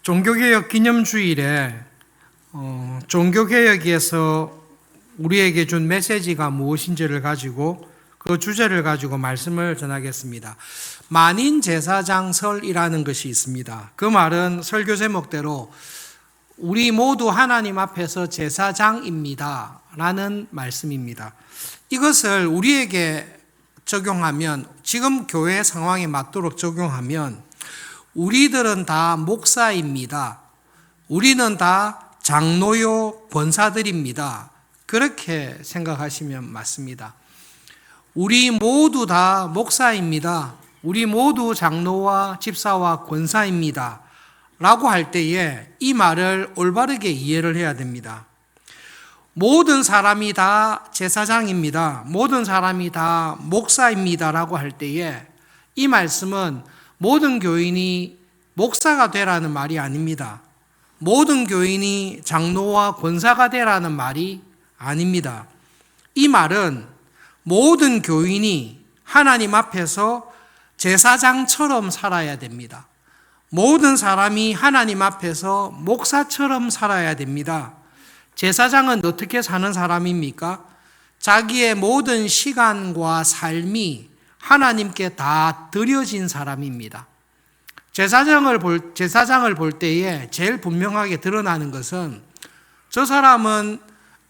종교개혁 기념주일에 종교개혁에서 우리에게 준 메시지가 무엇인지를 가지고 그 주제를 가지고 말씀을 전하겠습니다. 만인제사장설이라는 것이 있습니다. 그 말은 설교 제목대로 우리 모두 하나님 앞에서 제사장입니다 라는 말씀입니다. 이것을 우리에게 적용하면, 지금 교회 상황에 맞도록 적용하면 우리들은 다 목사입니다. 우리는 다 장로요 권사들입니다. 그렇게 생각하시면 맞습니다. 우리 모두 다 목사입니다. 우리 모두 장로와 집사와 권사입니다. 라고 할 때에 이 말을 올바르게 이해를 해야 됩니다. 모든 사람이 다 제사장입니다. 모든 사람이 다 목사입니다. 라고 할 때에 이 말씀은 모든 교인이 목사가 되라는 말이 아닙니다. 모든 교인이 장로와 권사가 되라는 말이 아닙니다. 이 말은 모든 교인이 하나님 앞에서 제사장처럼 살아야 됩니다. 모든 사람이 하나님 앞에서 목사처럼 살아야 됩니다. 제사장은 어떻게 사는 사람입니까? 자기의 모든 시간과 삶이 하나님께 다 드려진 사람입니다. 제사장을 볼 때에 제일 분명하게 드러나는 것은 저 사람은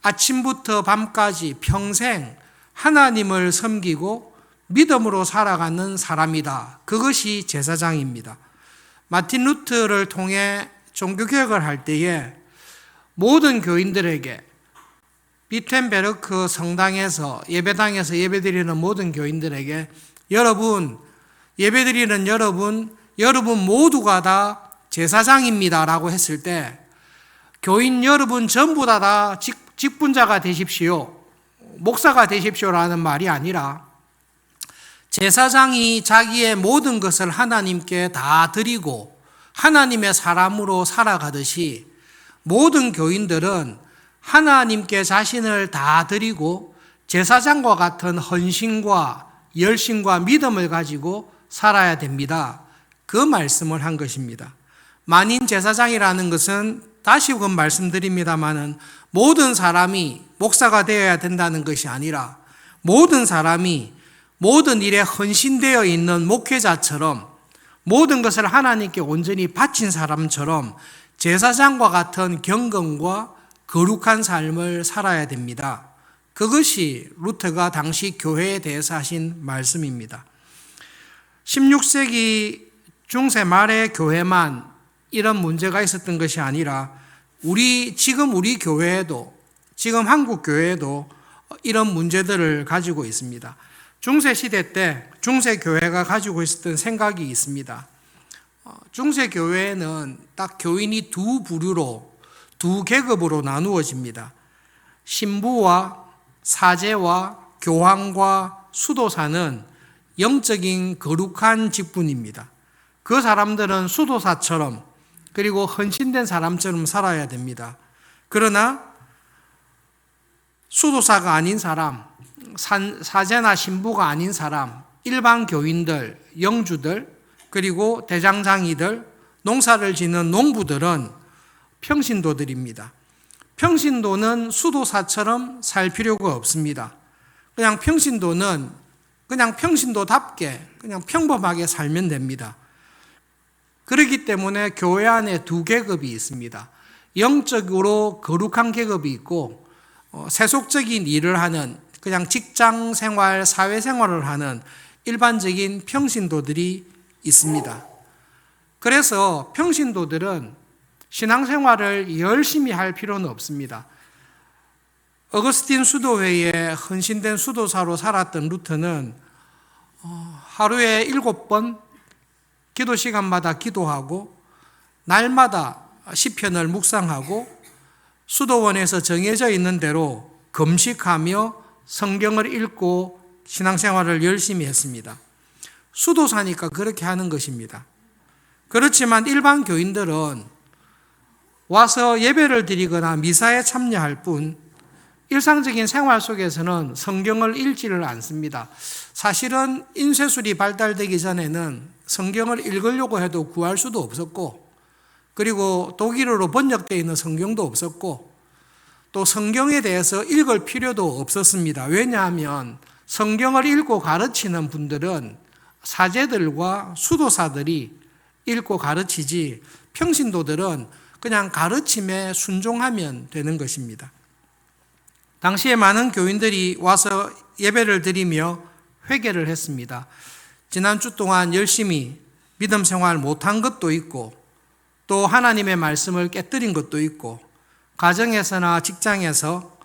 아침부터 밤까지 평생 하나님을 섬기고 믿음으로 살아가는 사람이다. 그것이 제사장입니다. 마틴 루터를 통해 종교개혁을 할 때에 모든 교인들에게 비텐베르크 성당에서 예배당에서 예배드리는 모든 교인들에게 예배드리는 여러분 모두가 다 제사장입니다 라고 했을 때 교인 여러분 전부 다 직분자가 되십시오, 목사가 되십시오라는 말이 아니라 제사장이 자기의 모든 것을 하나님께 다 드리고 하나님의 사람으로 살아가듯이 모든 교인들은 하나님께 자신을 다 드리고 제사장과 같은 헌신과 열심과 믿음을 가지고 살아야 됩니다. 그 말씀을 한 것입니다. 만인 제사장이라는 것은 다시금 말씀드립니다마는 모든 사람이 목사가 되어야 된다는 것이 아니라 모든 사람이 모든 일에 헌신되어 있는 목회자처럼 모든 것을 하나님께 온전히 바친 사람처럼 제사장과 같은 경건과 거룩한 삶을 살아야 됩니다. 그것이 루터가 당시 교회에 대해서 하신 말씀입니다. 16세기 중세 말의 교회만 이런 문제가 있었던 것이 아니라 지금 우리 교회에도, 지금 한국 교회에도 이런 문제들을 가지고 있습니다. 중세 시대 때 중세 교회가 가지고 있었던 생각이 있습니다. 중세 교회에는 딱 교인이 두 계급으로 나누어집니다. 신부와 사제와 교황과 수도사는 영적인 거룩한 직분입니다. 그 사람들은 수도사처럼 그리고 헌신된 사람처럼 살아야 됩니다. 그러나 수도사가 아닌 사람, 사제나 신부가 아닌 사람, 일반 교인들, 영주들, 그리고 대장장이들, 농사를 짓는 농부들은 평신도들입니다. 평신도는 수도사처럼 살 필요가 없습니다. 그냥 평신도는 그냥 평신도답게 그냥 평범하게 살면 됩니다. 그렇기 때문에 교회 안에 두 계급이 있습니다. 영적으로 거룩한 계급이 있고 세속적인 일을 하는, 그냥 직장 생활, 사회 생활을 하는 일반적인 평신도들이 있습니다. 그래서 평신도들은 신앙생활을 열심히 할 필요는 없습니다. 어거스틴 수도회의 헌신된 수도사로 살았던 루터는 하루에 7번 기도 시간마다 기도하고 날마다 시편을 묵상하고 수도원에서 정해져 있는 대로 금식하며 성경을 읽고 신앙생활을 열심히 했습니다. 수도사니까 그렇게 하는 것입니다. 그렇지만 일반 교인들은 와서 예배를 드리거나 미사에 참여할 뿐 일상적인 생활 속에서는 성경을 읽지를 않습니다. 사실은 인쇄술이 발달되기 전에는 성경을 읽으려고 해도 구할 수도 없었고 그리고 독일어로 번역되어 있는 성경도 없었고 또 성경에 대해서 읽을 필요도 없었습니다. 왜냐하면 성경을 읽고 가르치는 분들은 사제들과 수도사들이 읽고 가르치지 평신도들은 그냥 가르침에 순종하면 되는 것입니다. 당시에 많은 교인들이 와서 예배를 드리며 회개를 했습니다. 지난주 동안 열심히 믿음 생활 못한 것도 있고 또 하나님의 말씀을 깨뜨린 것도 있고 가정에서나 직장에서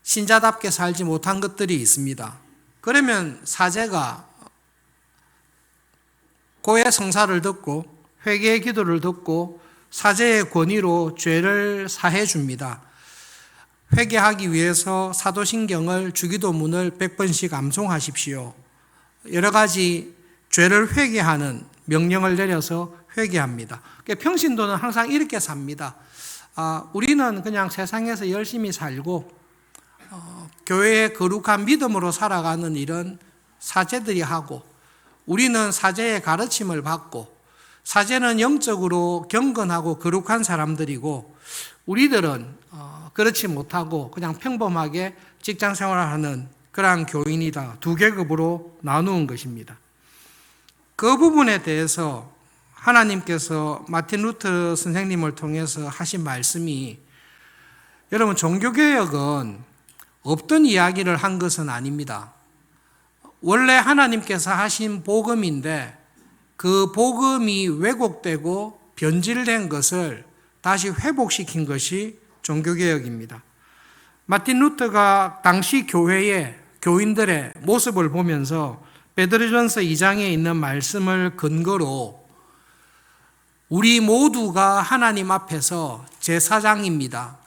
신자답게 살지 못한 것들이 있습니다. 그러면 사제가 고해 성사를 듣고 회개의 기도를 듣고 사제의 권위로 죄를 사해 줍니다. 회개하기 위해서 사도신경을 주기도문을 100번씩 암송하십시오. 여러 가지 죄를 회개하는 명령을 내려서 회개합니다. 평신도는 항상 이렇게 삽니다. 우리는 그냥 세상에서 열심히 살고 교회의 거룩한 믿음으로 살아가는 일은 사제들이 하고 우리는 사제의 가르침을 받고 사제는 영적으로 경건하고 거룩한 사람들이고 우리들은 그렇지 못하고 그냥 평범하게 직장 생활을 하는 그러한 교인이다. 두 계급으로 나누은 것입니다. 그 부분에 대해서 하나님께서 마틴 루터 선생님을 통해서 하신 말씀이 여러분 종교개혁은 없던 이야기를 한 것은 아닙니다. 원래 하나님께서 하신 복음인데 그 복음이 왜곡되고 변질된 것을 다시 회복시킨 것이 종교개혁입니다. 마틴 루터가 당시 교회의 교인들의 모습을 보면서 베드로전서 2장에 있는 말씀을 근거로 우리 모두가 하나님 앞에서 제사장입니다.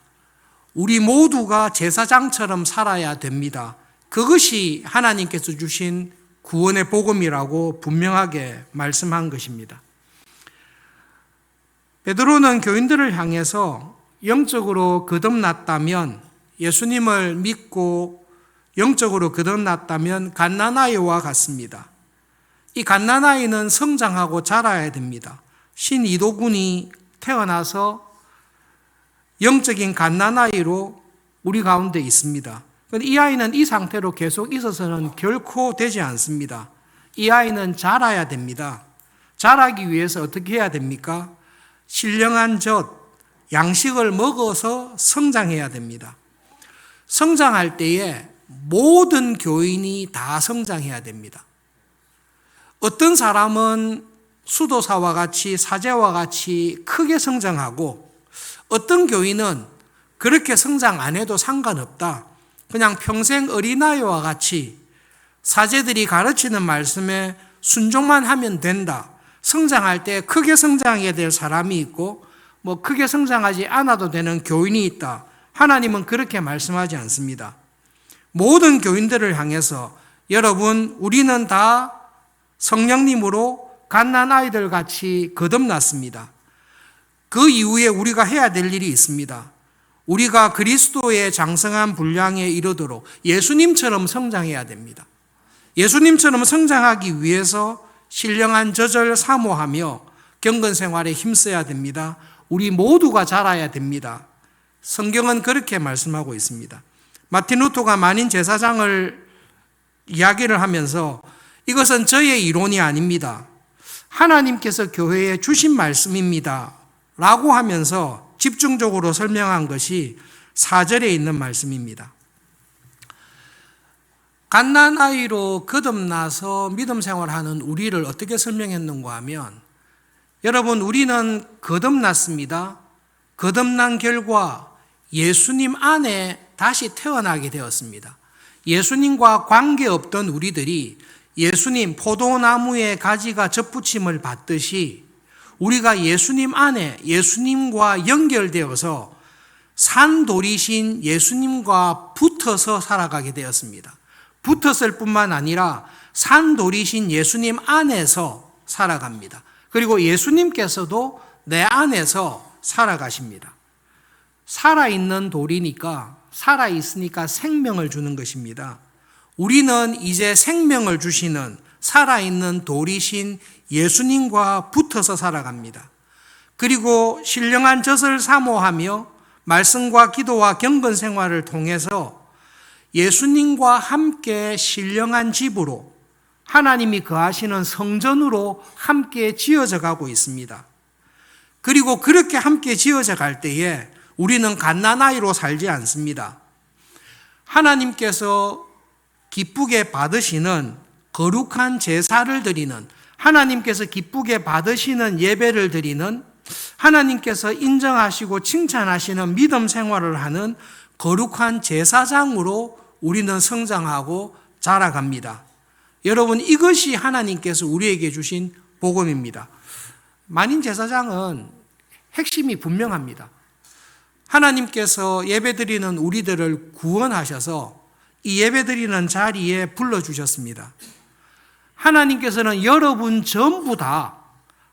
우리 모두가 제사장처럼 살아야 됩니다. 그것이 하나님께서 주신 구원의 복음이라고 분명하게 말씀한 것입니다. 베드로는 교인들을 향해서 영적으로 거듭났다면 예수님을 믿고 영적으로 거듭났다면 갓난아이와 같습니다. 이 갓난아이는 성장하고 자라야 됩니다. 신이도군이 태어나서 영적인 갓난아이로 우리 가운데 있습니다. 그런데 이 아이는 이 상태로 계속 있어서는 결코 되지 않습니다. 이 아이는 자라야 됩니다. 자라기 위해서 어떻게 해야 됩니까? 신령한 젖, 양식을 먹어서 성장해야 됩니다. 성장할 때에 모든 교인이 다 성장해야 됩니다. 어떤 사람은 수도사와 같이 사제와 같이 크게 성장하고 어떤 교인은 그렇게 성장 안 해도 상관없다. 그냥 평생 어린아이와 같이 사제들이 가르치는 말씀에 순종만 하면 된다. 성장할 때 크게 성장해야 될 사람이 있고 크게 성장하지 않아도 되는 교인이 있다. 하나님은 그렇게 말씀하지 않습니다. 모든 교인들을 향해서 여러분 우리는 다 성령님으로 갓난아이들 같이 거듭났습니다. 그 이후에 우리가 해야 될 일이 있습니다. 우리가 그리스도의 장성한 분량에 이르도록 예수님처럼 성장해야 됩니다. 예수님처럼 성장하기 위해서 신령한 젖을 사모하며 경건 생활에 힘써야 됩니다. 우리 모두가 자라야 됩니다. 성경은 그렇게 말씀하고 있습니다. 마틴 루터가 만인 제사장을 이야기를 하면서 이것은 저의 이론이 아닙니다. 하나님께서 교회에 주신 말씀입니다. 라고 하면서 집중적으로 설명한 것이 4절에 있는 말씀입니다. 갓난아이로 거듭나서 믿음 생활하는 우리를 어떻게 설명했는가 하면 여러분 우리는 거듭났습니다. 거듭난 결과 예수님 안에 다시 태어나게 되었습니다. 예수님과 관계없던 우리들이 예수님 포도나무의 가지가 접붙임을 받듯이 우리가 예수님 안에 예수님과 연결되어서 산돌이신 예수님과 붙어서 살아가게 되었습니다. 붙었을 뿐만 아니라 산돌이신 예수님 안에서 살아갑니다. 그리고 예수님께서도 내 안에서 살아가십니다. 살아있는 돌이니까 살아있으니까 생명을 주는 것입니다. 우리는 이제 생명을 주시는 살아있는 돌이신 예수님과 붙어서 살아갑니다. 그리고 신령한 젖을 사모하며 말씀과 기도와 경건 생활을 통해서 예수님과 함께 신령한 집으로 하나님이 거하시는 성전으로 함께 지어져 가고 있습니다. 그리고 그렇게 함께 지어져 갈 때에 우리는 갓난아이로 살지 않습니다. 하나님께서 기쁘게 받으시는 거룩한 제사를 드리는, 하나님께서 기쁘게 받으시는 예배를 드리는, 하나님께서 인정하시고 칭찬하시는 믿음 생활을 하는 거룩한 제사장으로 우리는 성장하고 자라갑니다. 여러분, 이것이 하나님께서 우리에게 주신 복음입니다. 만인 제사장은 핵심이 분명합니다. 하나님께서 예배드리는 우리들을 구원하셔서 이 예배드리는 자리에 불러주셨습니다. 하나님께서는 여러분 전부 다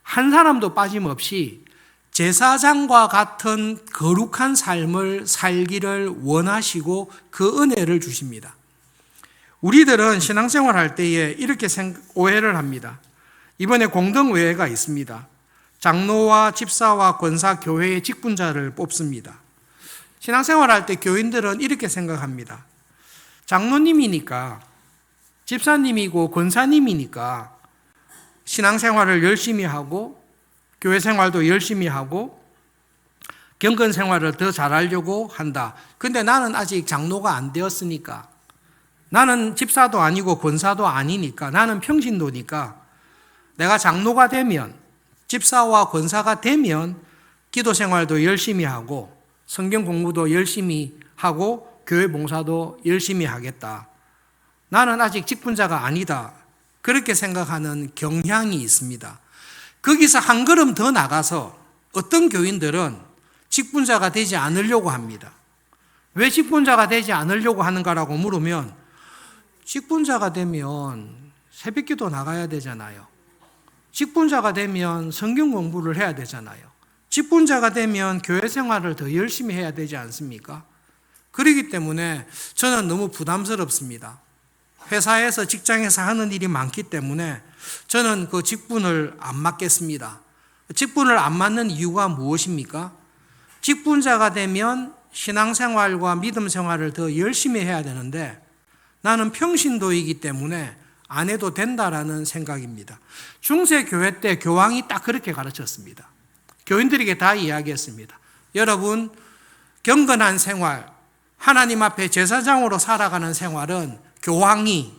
한 사람도 빠짐없이 제사장과 같은 거룩한 삶을 살기를 원하시고 그 은혜를 주십니다. 우리들은 신앙생활 할 때에 이렇게 오해를 합니다. 이번에 공동의회가 있습니다. 장로와 집사와 권사 교회의 직분자를 뽑습니다. 신앙생활 할 때 교인들은 이렇게 생각합니다. 장로님이니까, 집사님이고 권사님이니까 신앙생활을 열심히 하고 교회 생활도 열심히 하고 경건 생활을 더 잘하려고 한다. 근데 나는 아직 장로가 안 되었으니까, 나는 집사도 아니고 권사도 아니니까, 나는 평신도니까 내가 장로가 되면, 집사와 권사가 되면 기도 생활도 열심히 하고 성경 공부도 열심히 하고 교회 봉사도 열심히 하겠다. 나는 아직 직분자가 아니다. 그렇게 생각하는 경향이 있습니다. 거기서 한 걸음 더 나가서 어떤 교인들은 직분자가 되지 않으려고 합니다. 왜 직분자가 되지 않으려고 하는가라고 물으면, 직분자가 되면 새벽기도 나가야 되잖아요. 직분자가 되면 성경 공부를 해야 되잖아요. 직분자가 되면 교회 생활을 더 열심히 해야 되지 않습니까? 그렇기 때문에 저는 너무 부담스럽습니다. 회사에서, 직장에서 하는 일이 많기 때문에 저는 그 직분을 안 맡겠습니다. 직분을 안 맡는 이유가 무엇입니까? 직분자가 되면 신앙생활과 믿음 생활을 더 열심히 해야 되는데 나는 평신도이기 때문에 안 해도 된다라는 생각입니다. 중세교회 때 교황이 딱 그렇게 가르쳤습니다. 교인들에게 다 이야기했습니다. 여러분, 경건한 생활, 하나님 앞에 제사장으로 살아가는 생활은 교황이,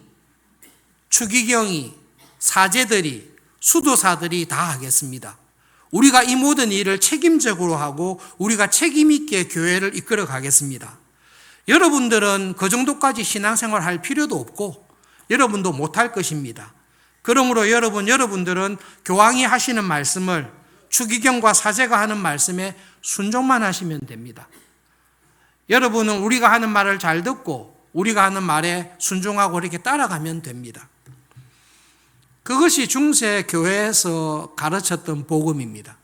추기경이, 사제들이, 수도사들이 다 하겠습니다. 우리가 이 모든 일을 책임적으로 하고 우리가 책임 있게 교회를 이끌어 가겠습니다. 여러분들은 그 정도까지 신앙생활 할 필요도 없고 여러분도 못할 것입니다. 그러므로 여러분들은 교황이 하시는 말씀을, 추기경과 사제가 하는 말씀에 순종만 하시면 됩니다. 여러분은 우리가 하는 말을 잘 듣고 우리가 하는 말에 순종하고 이렇게 따라가면 됩니다. 그것이 중세 교회에서 가르쳤던 복음입니다.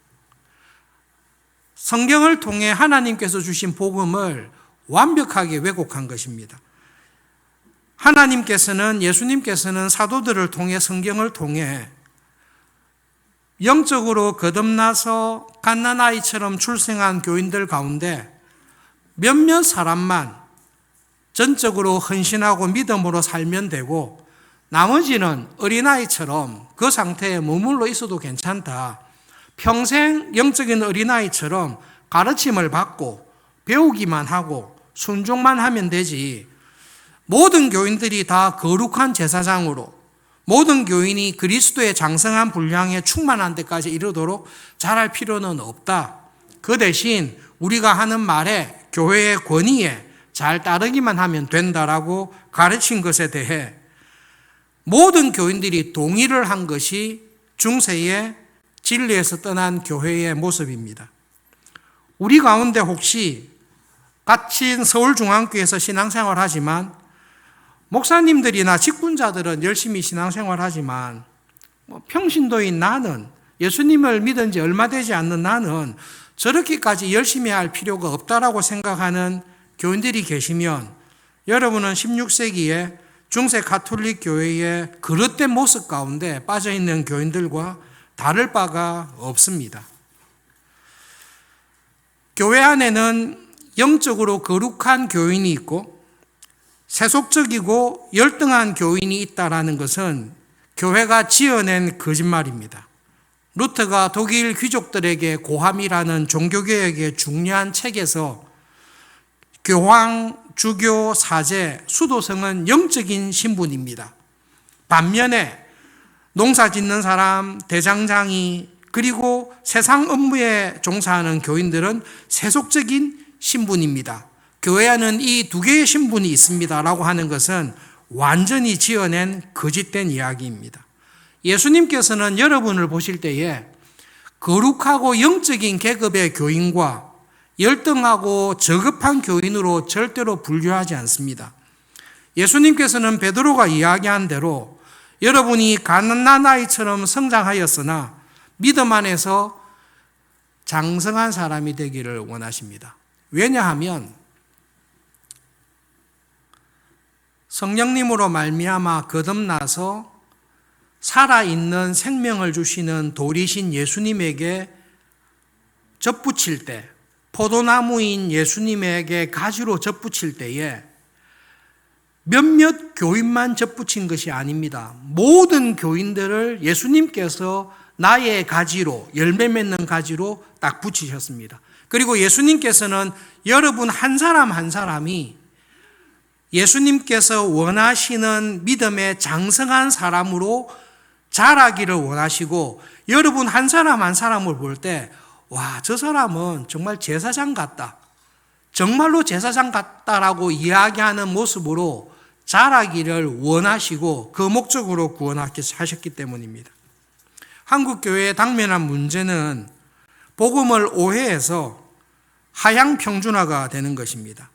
성경을 통해 하나님께서 주신 복음을 완벽하게 왜곡한 것입니다. 하나님께서는, 예수님께서는 사도들을 통해, 성경을 통해 영적으로 거듭나서 갓난아이처럼 출생한 교인들 가운데 몇몇 사람만 전적으로 헌신하고 믿음으로 살면 되고 나머지는 어린아이처럼 그 상태에 머물러 있어도 괜찮다. 평생 영적인 어린아이처럼 가르침을 받고 배우기만 하고 순종만 하면 되지, 모든 교인들이 다 거룩한 제사장으로, 모든 교인이 그리스도의 장성한 분량에 충만한 데까지 이르도록 잘할 필요는 없다. 그 대신 우리가 하는 말에, 교회의 권위에 잘 따르기만 하면 된다라고 가르친 것에 대해 모든 교인들이 동의를 한 것이 중세의 진리에서 떠난 교회의 모습입니다. 우리 가운데 혹시 갇힌 서울중앙교회에서 신앙생활 하지만, 목사님들이나 직분자들은 열심히 신앙생활 하지만 평신도인 나는, 예수님을 믿은 지 얼마 되지 않는 나는 저렇게까지 열심히 할 필요가 없다라고 생각하는 교인들이 계시면 여러분은 16세기에 중세 가톨릭 교회의 그릇된 모습 가운데 빠져있는 교인들과 다를 바가 없습니다. 교회 안에는 영적으로 거룩한 교인이 있고 세속적이고 열등한 교인이 있다라는 것은 교회가 지어낸 거짓말입니다. 루터가 독일 귀족들에게 고함이라는 종교개혁의 중요한 책에서 교황, 주교, 사제, 수도성은 영적인 신분입니다. 반면에 농사 짓는 사람, 대장장이, 그리고 세상 업무에 종사하는 교인들은 세속적인 신분입니다. 교회 안은 이 두 개의 신분이 있습니다라고 하는 것은 완전히 지어낸 거짓된 이야기입니다. 예수님께서는 여러분을 보실 때에 거룩하고 영적인 계급의 교인과 열등하고 저급한 교인으로 절대로 분류하지 않습니다. 예수님께서는 베드로가 이야기한 대로 여러분이 갓난아이처럼 성장하였으나 믿음 안에서 장성한 사람이 되기를 원하십니다. 왜냐하면 성령님으로 말미암아 거듭나서 살아있는 생명을 주시는 돌이신 예수님에게 접붙일 때, 포도나무인 예수님에게 가지로 접붙일 때에 몇몇 교인만 접붙인 것이 아닙니다. 모든 교인들을 예수님께서 나의 가지로, 열매 맺는 가지로 딱 붙이셨습니다. 그리고 예수님께서는 여러분 한 사람 한 사람이 예수님께서 원하시는 믿음의 장성한 사람으로 자라기를 원하시고, 여러분 한 사람 한 사람을 볼 때 와, 저 사람은 정말 제사장 같다, 정말로 제사장 같다라고 이야기하는 모습으로 자라기를 원하시고 그 목적으로 구원하셨기 때문입니다. 한국 교회에 당면한 문제는 복음을 오해해서 하향 평준화가 되는 것입니다.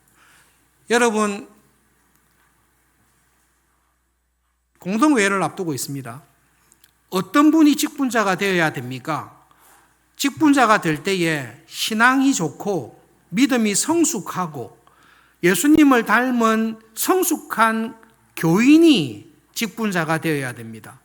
여러분, 공동회의를 앞두고 있습니다. 어떤 분이 직분자가 되어야 됩니까? 직분자가 될 때에 신앙이 좋고 믿음이 성숙하고 예수님을 닮은 성숙한 교인이 직분자가 되어야 됩니다.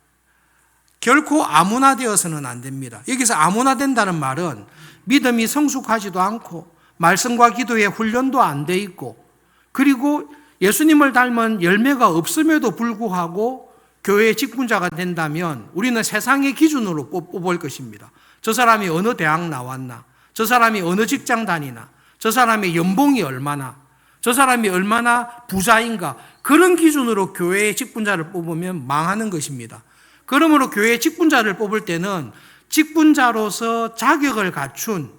결코 아무나 되어서는 안 됩니다. 여기서 아무나 된다는 말은 믿음이 성숙하지도 않고 말씀과 기도에 훈련도 안 돼 있고, 그리고 예수님을 닮은 열매가 없음에도 불구하고 교회의 직분자가 된다면 우리는 세상의 기준으로 뽑을 것입니다. 저 사람이 어느 대학 나왔나, 저 사람이 어느 직장 다니나, 저 사람의 연봉이 얼마나, 저 사람이 얼마나 부자인가, 그런 기준으로 교회의 직분자를 뽑으면 망하는 것입니다. 그러므로 교회의 직분자를 뽑을 때는 직분자로서 자격을 갖춘,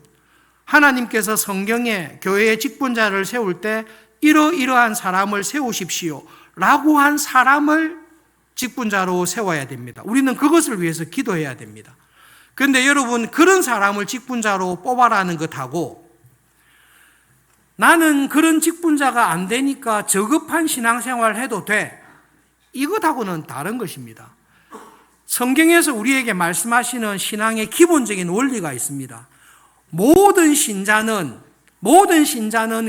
하나님께서 성경에 교회의 직분자를 세울 때 이러이러한 사람을 세우십시오 라고 한 사람을 직분자로 세워야 됩니다. 우리는 그것을 위해서 기도해야 됩니다. 그런데 여러분, 그런 사람을 직분자로 뽑아라는 것하고 나는 그런 직분자가 안 되니까 저급한 신앙생활 해도 돼, 이것하고는 다른 것입니다. 성경에서 우리에게 말씀하시는 신앙의 기본적인 원리가 있습니다. 모든 신자는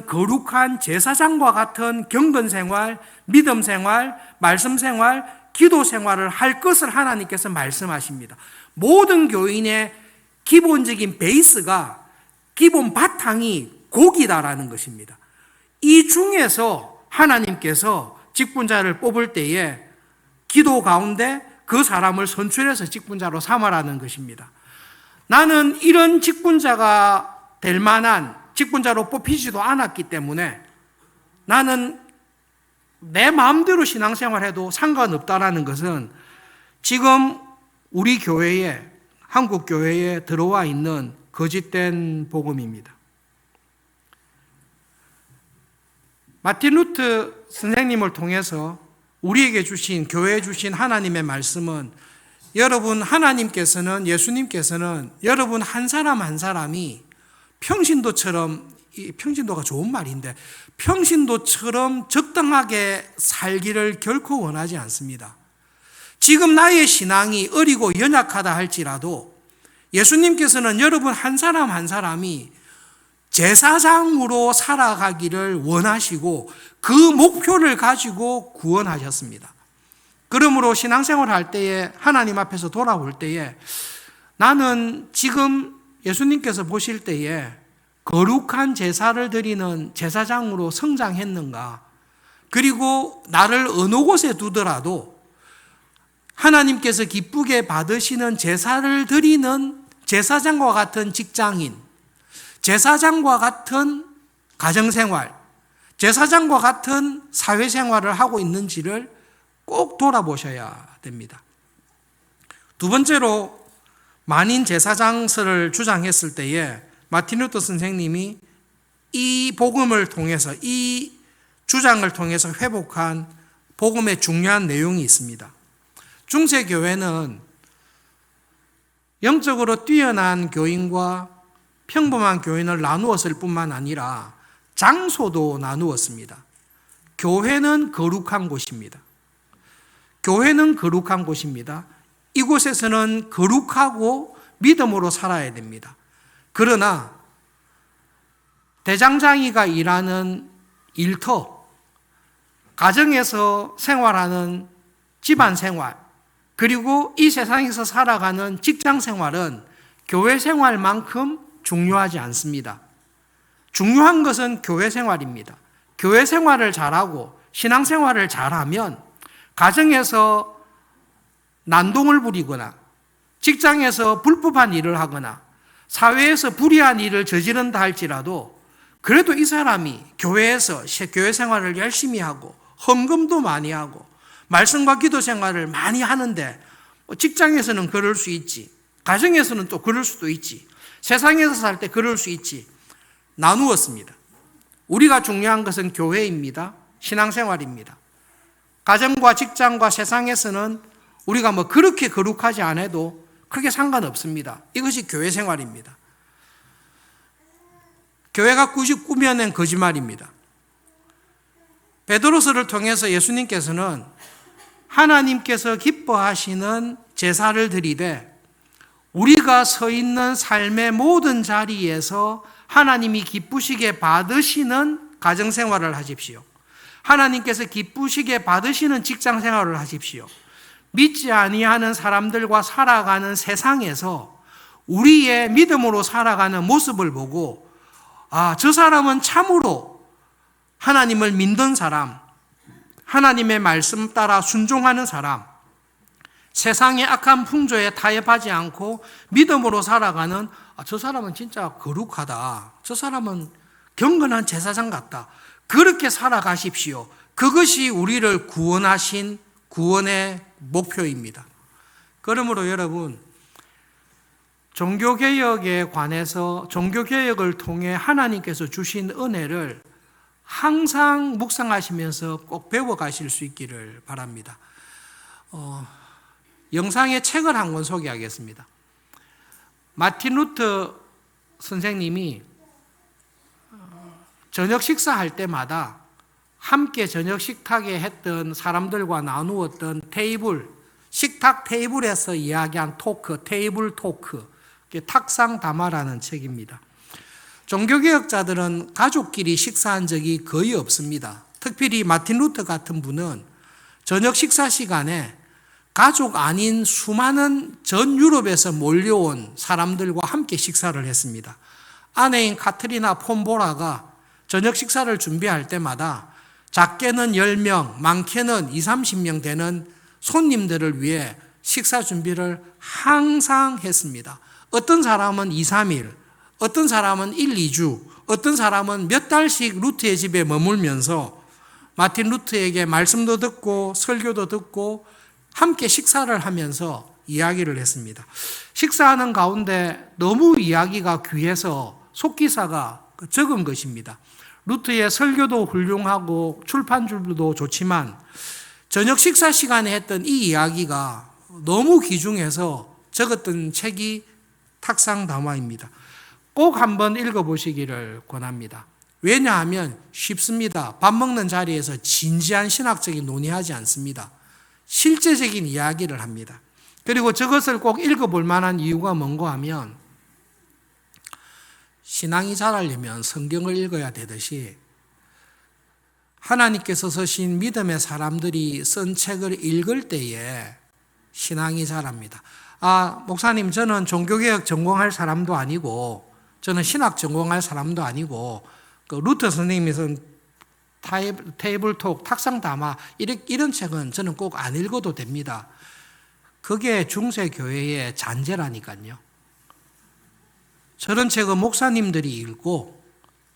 거룩한 제사장과 같은 경건생활, 믿음생활, 말씀생활, 기도생활을 할 것을 하나님께서 말씀하십니다. 모든 교인의 기본적인 베이스가, 기본 바탕이 고기다라는 것입니다. 이 중에서 하나님께서 직분자를 뽑을 때에 기도 가운데 그 사람을 선출해서 직분자로 삼아라는 것입니다. 나는 이런 직분자가 될 만한 직분자로 뽑히지도 않았기 때문에 나는 내 마음대로 신앙생활해도 상관없다라는 것은 지금 우리 교회에, 한국 교회에 들어와 있는 거짓된 복음입니다. 마틴 루터 선생님을 통해서 우리에게 주신, 교회에 주신 하나님의 말씀은, 여러분 하나님께서는, 예수님께서는 여러분 한 사람 한 사람이 평신도처럼, 평신도가 좋은 말인데 평신도처럼 적당하게 살기를 결코 원하지 않습니다. 지금 나의 신앙이 어리고 연약하다 할지라도 예수님께서는 여러분 한 사람 한 사람이 제사장으로 살아가기를 원하시고 그 목표를 가지고 구원하셨습니다. 그러므로 신앙생활을 할 때에, 하나님 앞에서 돌아올 때에 나는 지금 예수님께서 보실 때에 거룩한 제사를 드리는 제사장으로 성장했는가? 그리고 나를 어느 곳에 두더라도 하나님께서 기쁘게 받으시는 제사를 드리는 제사장과 같은 직장인, 제사장과 같은 가정생활, 제사장과 같은 사회생활을 하고 있는지를 꼭 돌아보셔야 됩니다. 두 번째로 만인 제사장설을 주장했을 때에 마틴 루터 선생님이 이 복음을 통해서, 이 주장을 통해서 회복한 복음의 중요한 내용이 있습니다. 중세교회는 영적으로 뛰어난 교인과 평범한 교인을 나누었을 뿐만 아니라 장소도 나누었습니다. 교회는 거룩한 곳입니다. 교회는 거룩한 곳입니다. 이곳에서는 거룩하고 믿음으로 살아야 됩니다. 그러나 대장장이가 일하는 일터, 가정에서 생활하는 집안 생활, 그리고 이 세상에서 살아가는 직장 생활은 교회 생활만큼 중요하지 않습니다. 중요한 것은 교회 생활입니다. 교회 생활을 잘하고 신앙 생활을 잘하면 가정에서 난동을 부리거나 직장에서 불법한 일을 하거나 사회에서 불의한 일을 저지른다 할지라도 그래도 이 사람이 교회에서 교회 생활을 열심히 하고 헌금도 많이 하고 말씀과 기도 생활을 많이 하는데 직장에서는 그럴 수 있지, 가정에서는 또 그럴 수도 있지, 세상에서 살 때 그럴 수 있지. 나누었습니다. 우리가 중요한 것은 교회입니다. 신앙생활입니다. 가정과 직장과 세상에서는 우리가 그렇게 거룩하지 않아도 크게 상관없습니다. 이것이 교회 생활입니다. 교회가 꾸며낸 거짓말입니다. 베드로서를 통해서 예수님께서는 하나님께서 기뻐하시는 제사를 드리되 우리가 서 있는 삶의 모든 자리에서 하나님이 기쁘시게 받으시는 가정생활을 하십시오. 하나님께서 기쁘시게 받으시는 직장생활을 하십시오. 믿지 아니하는 사람들과 살아가는 세상에서 우리의 믿음으로 살아가는 모습을 보고 저 사람은 참으로 하나님을 믿는 사람, 하나님의 말씀 따라 순종하는 사람, 세상의 악한 풍조에 타협하지 않고 믿음으로 살아가는 저 사람은 진짜 거룩하다. 저 사람은 경건한 제사장 같다. 그렇게 살아가십시오. 그것이 우리를 구원하신 구원의 목표입니다. 그러므로 여러분, 종교개혁에 관해서 종교개혁을 통해 하나님께서 주신 은혜를 항상 묵상하시면서 꼭 배워가실 수 있기를 바랍니다. 영상의 책을 한 권 소개하겠습니다. 마틴 루터 선생님이 저녁 식사할 때마다 함께 저녁 식탁에 했던 사람들과 나누었던 테이블, 식탁 테이블에서 이야기한 토크, 테이블 토크, 탁상 담화라는 책입니다. 종교개혁자들은 가족끼리 식사한 적이 거의 없습니다. 특별히 마틴 루터 같은 분은 저녁 식사 시간에 가족 아닌 수많은 전 유럽에서 몰려온 사람들과 함께 식사를 했습니다. 아내인 카트리나 폼보라가 저녁 식사를 준비할 때마다 작게는 10명, 많게는 20, 30명 되는 손님들을 위해 식사 준비를 항상 했습니다. 어떤 사람은 2, 3일, 어떤 사람은 1, 2주, 어떤 사람은 몇 달씩 루트의 집에 머물면서 마틴 루트에게 말씀도 듣고 설교도 듣고 함께 식사를 하면서 이야기를 했습니다. 식사하는 가운데 너무 이야기가 귀해서 속기사가 적은 것입니다. 루트의 설교도 훌륭하고 출판줄도 좋지만 저녁 식사 시간에 했던 이 이야기가 너무 귀중해서 적었던 책이 탁상 담화입니다. 꼭 한번 읽어보시기를 권합니다. 왜냐하면 쉽습니다. 밥 먹는 자리에서 진지한 신학적인 논의하지 않습니다. 실제적인 이야기를 합니다. 그리고 저것을 꼭 읽어볼 만한 이유가 뭔가 하면 신앙이 자라려면 성경을 읽어야 되듯이 하나님께서 쓰신 믿음의 사람들이 쓴 책을 읽을 때에 신앙이 자랍니다. 목사님, 저는 종교개혁 전공할 사람도 아니고 저는 신학 전공할 사람도 아니고 그 루터 선생님이 쓴 테이블톡, 탁상담화 이런 책은 저는 꼭 안 읽어도 됩니다. 그게 중세교회의 잔재라니까요. 저런 책은 목사님들이 읽고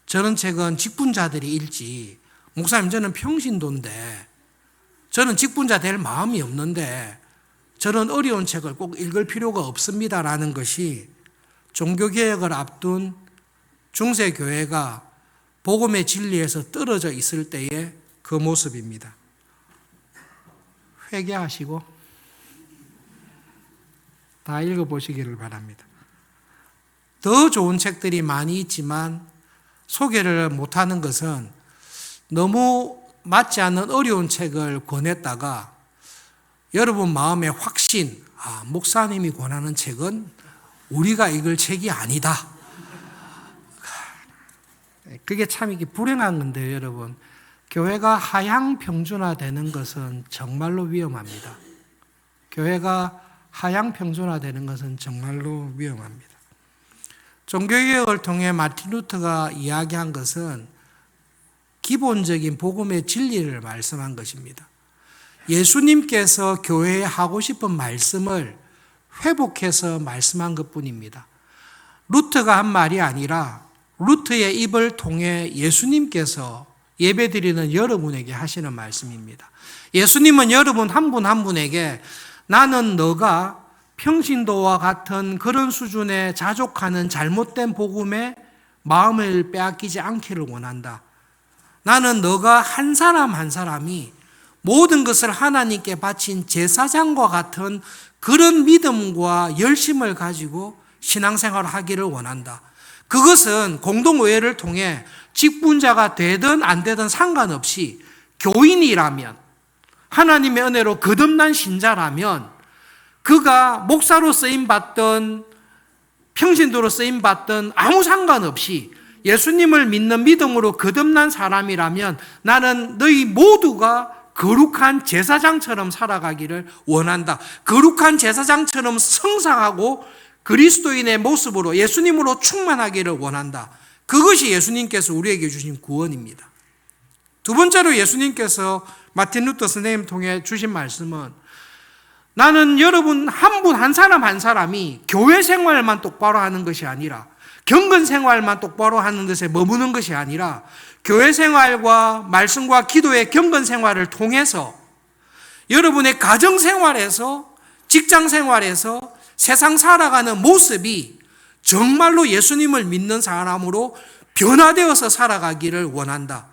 저런 책은 직분자들이 읽지, 목사님 저는 평신도인데 저는 직분자 될 마음이 없는데 저런 어려운 책을 꼭 읽을 필요가 없습니다라는 것이 종교개혁을 앞둔 중세교회가 복음의 진리에서 떨어져 있을 때의 그 모습입니다. 회개하시고 다 읽어보시기를 바랍니다. 더 좋은 책들이 많이 있지만 소개를 못하는 것은 너무 맞지 않는 어려운 책을 권했다가 여러분 마음의 확신, 목사님이 권하는 책은 우리가 읽을 책이 아니다. 그게 참 이게 불행한 건데요, 여러분. 교회가 하향 평준화되는 것은 정말로 위험합니다. 교회가 하향 평준화되는 것은 정말로 위험합니다. 종교개혁을 통해 마틴 루터가 이야기한 것은 기본적인 복음의 진리를 말씀한 것입니다. 예수님께서 교회에 하고 싶은 말씀을 회복해서 말씀한 것뿐입니다. 루터가 한 말이 아니라 루터의 입을 통해 예수님께서 예배드리는 여러분에게 하시는 말씀입니다. 예수님은 여러분 한 분 한 분에게 나는 너가 평신도와 같은 그런 수준에 자족하는 잘못된 복음에 마음을 빼앗기지 않기를 원한다. 나는 너가 한 사람 한 사람이 모든 것을 하나님께 바친 제사장과 같은 그런 믿음과 열심을 가지고 신앙생활을 하기를 원한다. 그것은 공동의회를 통해 직분자가 되든 안 되든 상관없이 교인이라면, 하나님의 은혜로 거듭난 신자라면 그가 목사로 쓰임받든 평신도로 쓰임받든 아무 상관없이 예수님을 믿는 믿음으로 거듭난 사람이라면 나는 너희 모두가 거룩한 제사장처럼 살아가기를 원한다. 거룩한 제사장처럼 성상하고 그리스도인의 모습으로 예수님으로 충만하기를 원한다. 그것이 예수님께서 우리에게 주신 구원입니다. 두 번째로 예수님께서 마틴 루터 선생님 통해 주신 말씀은 나는 여러분 한 분 한 사람 한 사람이 교회 생활만 똑바로 하는 것이 아니라 경건 생활만 똑바로 하는 것에 머무는 것이 아니라 교회 생활과 말씀과 기도의 경건 생활을 통해서 여러분의 가정 생활에서 직장 생활에서 세상 살아가는 모습이 정말로 예수님을 믿는 사람으로 변화되어서 살아가기를 원한다.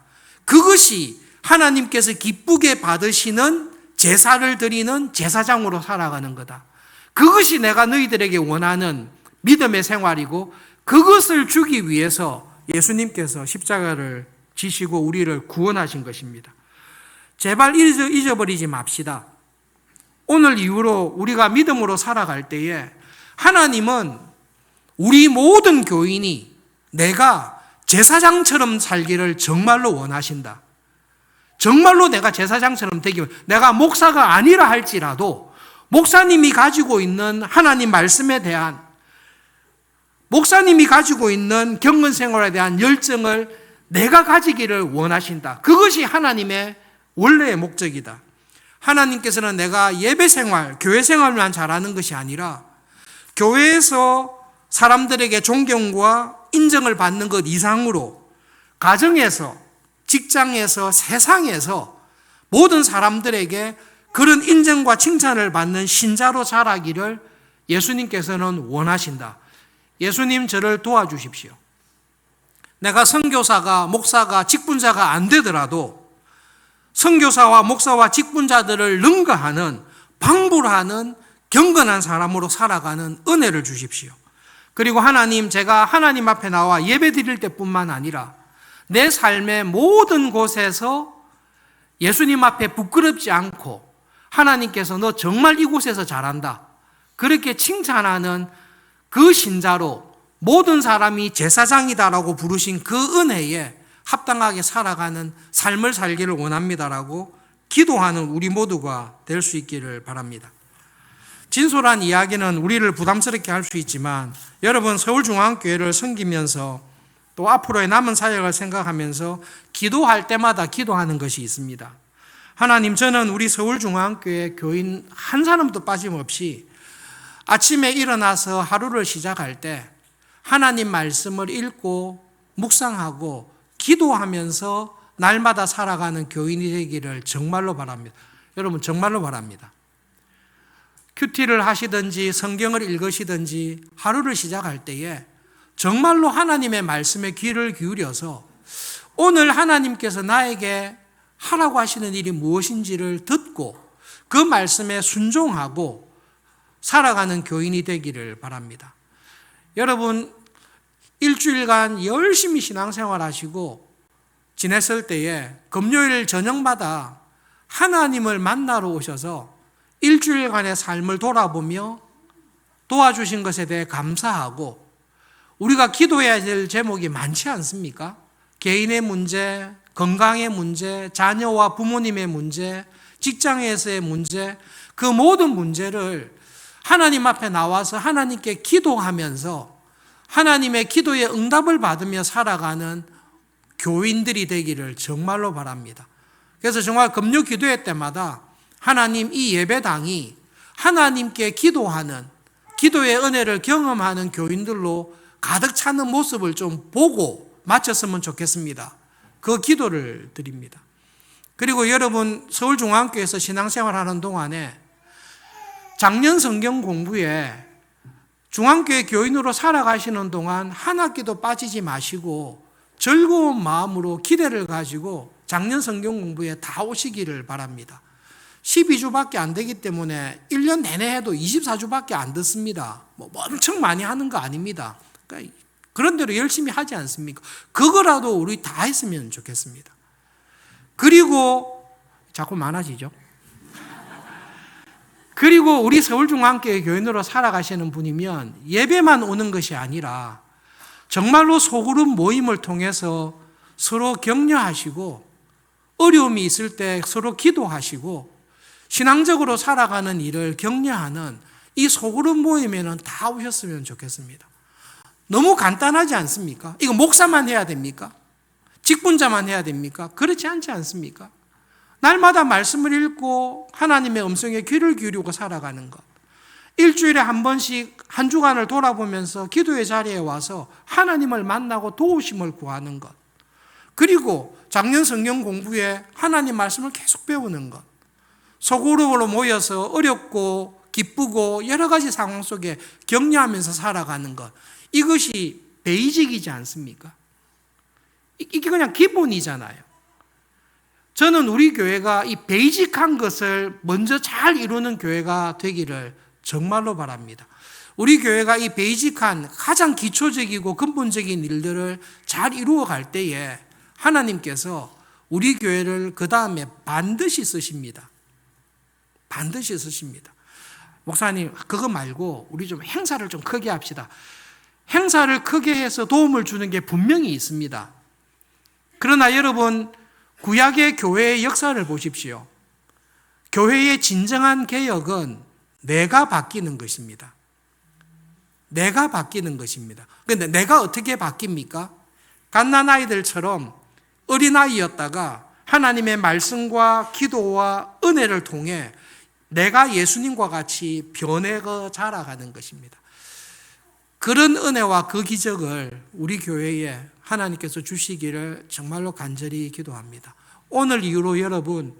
그것이 하나님께서 기쁘게 받으시는 제사를 드리는 제사장으로 살아가는 거다. 그것이 내가 너희들에게 원하는 믿음의 생활이고 그것을 주기 위해서 예수님께서 십자가를 지시고 우리를 구원하신 것입니다. 제발 잊어버리지 맙시다. 오늘 이후로 우리가 믿음으로 살아갈 때에 하나님은 우리 모든 교인이 내가 제사장처럼 살기를 정말로 원하신다. 정말로 내가 제사장처럼 되기, 내가 목사가 아니라 할지라도 목사님이 가지고 있는 하나님 말씀에 대한, 목사님이 가지고 있는 경건 생활에 대한 열정을 내가 가지기를 원하신다. 그것이 하나님의 원래의 목적이다. 하나님께서는 내가 예배 생활, 교회 생활만 잘하는 것이 아니라 교회에서 사람들에게 존경과 인정을 받는 것 이상으로 가정에서, 직장에서, 세상에서 모든 사람들에게 그런 인정과 칭찬을 받는 신자로 자라기를 예수님께서는 원하신다. 예수님 저를 도와주십시오. 내가 선교사가, 목사가, 직분자가 안 되더라도 선교사와 목사와 직분자들을 능가하는, 방불하는 경건한 사람으로 살아가는 은혜를 주십시오. 그리고 하나님, 제가 하나님 앞에 나와 예배 드릴 때뿐만 아니라 내 삶의 모든 곳에서 예수님 앞에 부끄럽지 않고 하나님께서 너 정말 이곳에서 잘한다, 그렇게 칭찬하는 그 신자로 모든 사람이 제사장이다라고 부르신 그 은혜에 합당하게 살아가는 삶을 살기를 원합니다라고 기도하는 우리 모두가 될 수 있기를 바랍니다. 진솔한 이야기는 우리를 부담스럽게 할 수 있지만 여러분, 서울중앙교회를 섬기면서 또 앞으로의 남은 사역을 생각하면서 기도할 때마다 기도하는 것이 있습니다. 하나님, 저는 우리 서울중앙교회 교인 한 사람도 빠짐없이 아침에 일어나서 하루를 시작할 때 하나님 말씀을 읽고 묵상하고 기도하면서 날마다 살아가는 교인이 되기를 정말로 바랍니다. 여러분, 정말로 바랍니다. 큐티를 하시든지 성경을 읽으시든지 하루를 시작할 때에 정말로 하나님의 말씀에 귀를 기울여서 오늘 하나님께서 나에게 하라고 하시는 일이 무엇인지를 듣고 그 말씀에 순종하고 살아가는 교인이 되기를 바랍니다. 여러분, 일주일간 열심히 신앙생활 하시고 지냈을 때에 금요일 저녁마다 하나님을 만나러 오셔서 일주일간의 삶을 돌아보며 도와주신 것에 대해 감사하고, 우리가 기도해야 될 제목이 많지 않습니까? 개인의 문제, 건강의 문제, 자녀와 부모님의 문제, 직장에서의 문제, 그 모든 문제를 하나님 앞에 나와서 하나님께 기도하면서 하나님의 기도에 응답을 받으며 살아가는 교인들이 되기를 정말로 바랍니다. 그래서 정말 금요 기도회 때마다 하나님, 이 예배당이 하나님께 기도하는, 기도의 은혜를 경험하는 교인들로 가득 차는 모습을 좀 보고 마쳤으면 좋겠습니다. 그 기도를 드립니다. 그리고 여러분, 서울중앙교회에서 신앙생활하는 동안에 작년 성경 공부에 중앙교회 교인으로 살아가시는 동안 한 학기도 빠지지 마시고 즐거운 마음으로 기대를 가지고 작년 성경 공부에 다 오시기를 바랍니다. 12주밖에 안 되기 때문에 1년 내내 해도 24주밖에 안 듣습니다. 뭐 엄청 많이 하는 거 아닙니다. 그러니까 그런 대로 열심히 하지 않습니까? 그거라도 우리 다 했으면 좋겠습니다. 그리고 자꾸 많아지죠. 그리고 우리 서울중앙교회 교인으로 살아가시는 분이면 예배만 오는 것이 아니라 정말로 소그룹 모임을 통해서 서로 격려하시고 어려움이 있을 때 서로 기도하시고 신앙적으로 살아가는 일을 격려하는 이 소그룹 모임에는 다 오셨으면 좋겠습니다. 너무 간단하지 않습니까? 이거 목사만 해야 됩니까? 직분자만 해야 됩니까? 그렇지 않지 않습니까? 날마다 말씀을 읽고 하나님의 음성에 귀를 기울이고 살아가는 것. 일주일에 한 번씩 한 주간을 돌아보면서 기도의 자리에 와서 하나님을 만나고 도우심을 구하는 것. 그리고 작년 성경 공부에 하나님 말씀을 계속 배우는 것. 소그룹으로 모여서 어렵고 기쁘고 여러 가지 상황 속에 격려하면서 살아가는 것. 이것이 베이직이지 않습니까? 이게 그냥 기본이잖아요. 저는 우리 교회가 이 베이직한 것을 먼저 잘 이루는 교회가 되기를 정말로 바랍니다. 우리 교회가 이 베이직한 가장 기초적이고 근본적인 일들을 잘 이루어 갈 때에 하나님께서 우리 교회를 그 다음에 반드시 쓰십니다. 반드시 쓰십니다. 목사님, 그거 말고 우리 좀 행사를 좀 크게 합시다. 행사를 크게 해서 도움을 주는 게 분명히 있습니다. 그러나 여러분, 구약의 교회의 역사를 보십시오. 교회의 진정한 개혁은 내가 바뀌는 것입니다. 내가 바뀌는 것입니다. 그런데 내가 어떻게 바뀝니까? 갓난아이들처럼 어린아이였다가 하나님의 말씀과 기도와 은혜를 통해 내가 예수님과 같이 변해가 자라가는 것입니다. 그런 은혜와 그 기적을 우리 교회에 하나님께서 주시기를 정말로 간절히 기도합니다. 오늘 이후로 여러분,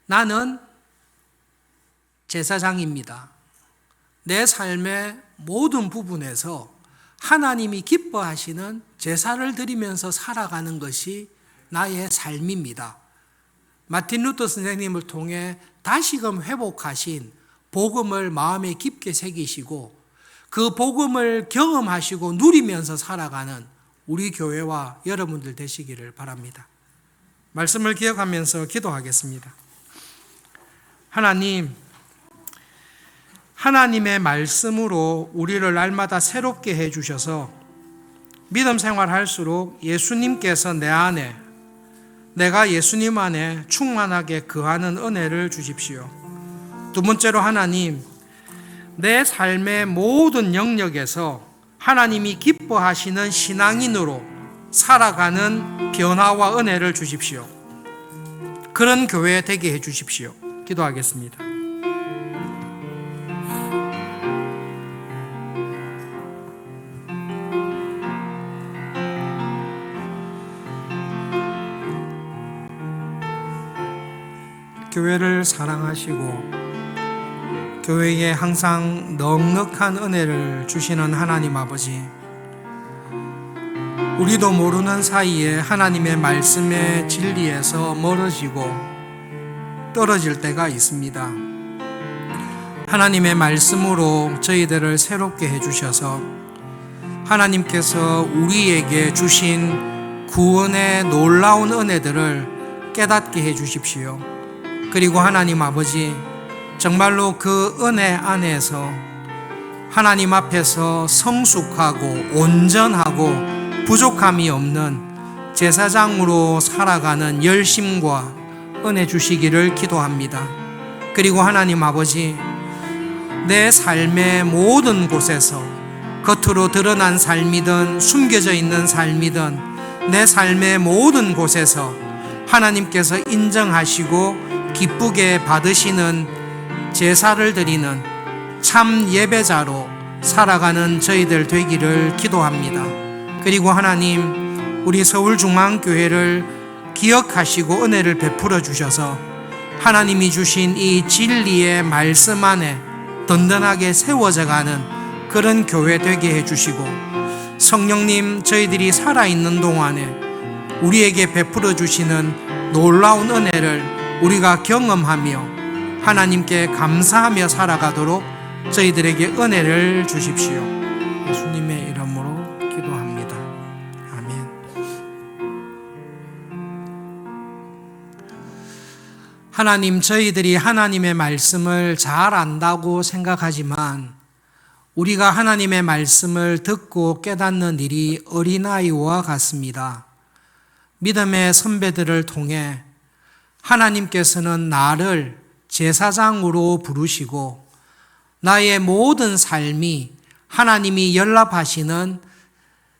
나는 제사장입니다. 내 삶의 모든 부분에서 하나님이 기뻐하시는 제사를 드리면서 살아가는 것이 나의 삶입니다. 마틴 루터 선생님을 통해 다시금 회복하신 복음을 마음에 깊게 새기시고 그 복음을 경험하시고 누리면서 살아가는 우리 교회와 여러분들 되시기를 바랍니다. 말씀을 기억하면서 기도하겠습니다. 하나님, 하나님의 말씀으로 우리를 날마다 새롭게 해주셔서 믿음 생활할수록 예수님께서 내 안에, 내가 예수님 안에 충만하게 거하는 은혜를 주십시오. 두 번째로 하나님, 내 삶의 모든 영역에서 하나님이 기뻐하시는 신앙인으로 살아가는 변화와 은혜를 주십시오. 그런 교회 되게 해 주십시오. 기도하겠습니다. 교회를 사랑하시고 교회에 항상 넉넉한 은혜를 주시는 하나님 아버지, 우리도 모르는 사이에 하나님의 말씀의 진리에서 멀어지고 떨어질 때가 있습니다. 하나님의 말씀으로 저희들을 새롭게 해주셔서 하나님께서 우리에게 주신 구원의 놀라운 은혜들을 깨닫게 해주십시오. 그리고 하나님 아버지, 정말로 그 은혜 안에서 하나님 앞에서 성숙하고 온전하고 부족함이 없는 제사장으로 살아가는 열심과 은혜 주시기를 기도합니다. 그리고 하나님 아버지, 내 삶의 모든 곳에서 겉으로 드러난 삶이든 숨겨져 있는 삶이든 내 삶의 모든 곳에서 하나님께서 인정하시고 기쁘게 받으시는 제사를 드리는 참 예배자로 살아가는 저희들 되기를 기도합니다. 그리고 하나님, 우리 서울중앙교회를 기억하시고 은혜를 베풀어 주셔서 하나님이 주신 이 진리의 말씀 안에 든든하게 세워져 가는 그런 교회 되게 해주시고, 성령님, 저희들이 살아있는 동안에 우리에게 베풀어 주시는 놀라운 은혜를 우리가 경험하며 하나님께 감사하며 살아가도록 저희들에게 은혜를 주십시오. 예수님의 이름으로 기도합니다. 아멘. 하나님, 저희들이 하나님의 말씀을 잘 안다고 생각하지만 우리가 하나님의 말씀을 듣고 깨닫는 일이 어린아이와 같습니다. 믿음의 선배들을 통해 하나님께서는 나를 제사장으로 부르시고 나의 모든 삶이 하나님이 연락하시는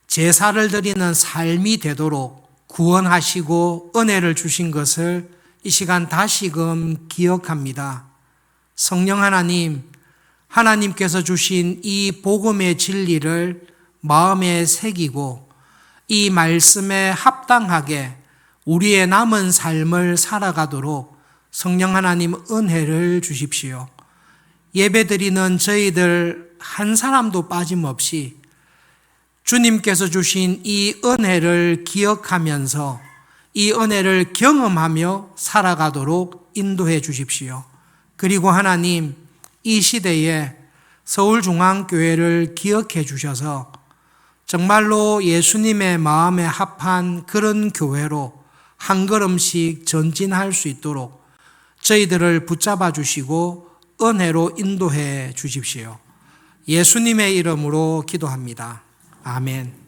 제사를 드리는 삶이 되도록 구원하시고 은혜를 주신 것을 이 시간 다시금 기억합니다. 성령 하나님, 하나님께서 주신 이 복음의 진리를 마음에 새기고 이 말씀에 합당하게 우리의 남은 삶을 살아가도록 성령 하나님 은혜를 주십시오. 예배드리는 저희들 한 사람도 빠짐없이 주님께서 주신 이 은혜를 기억하면서 이 은혜를 경험하며 살아가도록 인도해 주십시오. 그리고 하나님, 이 시대에 서울중앙교회를 기억해 주셔서 정말로 예수님의 마음에 합한 그런 교회로 한 걸음씩 전진할 수 있도록 저희들을 붙잡아 주시고 은혜로 인도해 주십시오. 예수님의 이름으로 기도합니다. 아멘.